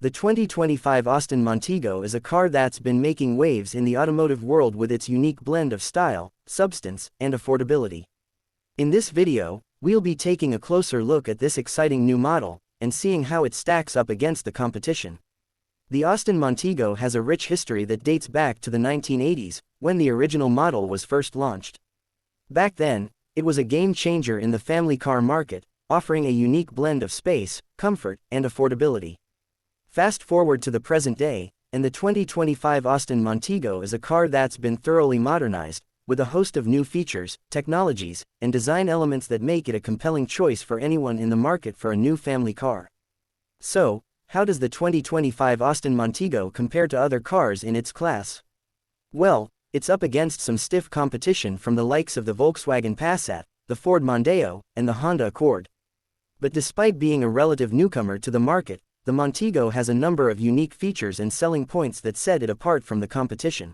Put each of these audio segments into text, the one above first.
The 2025 Austin Montego is a car that's been making waves in the automotive world with its unique blend of style, substance, and affordability. In this video, we'll be taking a closer look at this exciting new model and seeing how it stacks up against the competition. The Austin Montego has a rich history that dates back to the 1980s, when the original model was first launched. Back then, it was a game changer in the family car market, offering a unique blend of space, comfort, and affordability. Fast forward to the present day, and the 2025 Austin Montego is a car that's been thoroughly modernized, with a host of new features, technologies, and design elements that make it a compelling choice for anyone in the market for a new family car. So, how does the 2025 Austin Montego compare to other cars in its class? Well, it's up against some stiff competition from the likes of the Volkswagen Passat, the Ford Mondeo, and the Honda Accord. But despite being a relative newcomer to the market, the Montego has a number of unique features and selling points that set it apart from the competition.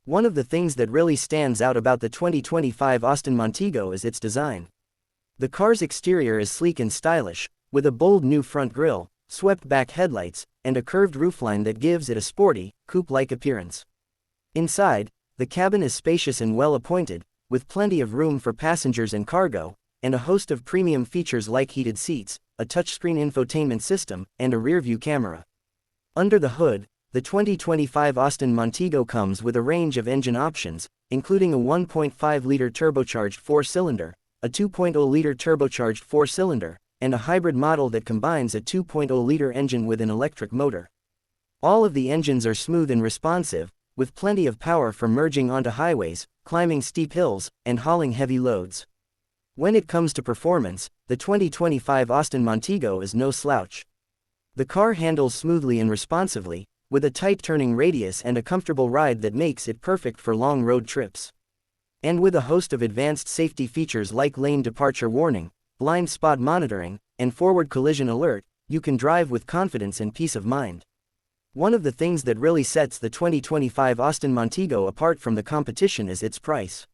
One of the things that really stands out about the 2025 Austin Montego is its design. The car's exterior is sleek and stylish, with a bold new front grille, swept-back headlights, and a curved roofline that gives it a sporty, coupe-like appearance. Inside, the cabin is spacious and well-appointed, with plenty of room for passengers and cargo, and a host of premium features like heated seats, a touchscreen infotainment system, and a rear-view camera. Under the hood, the 2025 Austin Montego comes with a range of engine options, including a 1.5-liter turbocharged 4-cylinder, a 2.0-liter turbocharged 4-cylinder, and a hybrid model that combines a 2.0-liter engine with an electric motor. All of the engines are smooth and responsive, with plenty of power for merging onto highways, climbing steep hills, and hauling heavy loads. When it comes to performance, the 2025 Austin Montego is no slouch. The car handles smoothly and responsively, with a tight turning radius and a comfortable ride that makes it perfect for long road trips. And with a host of advanced safety features like lane departure warning, blind spot monitoring, and forward collision alert, you can drive with confidence and peace of mind. One of the things that really sets the 2025 Austin Montego apart from the competition is its price.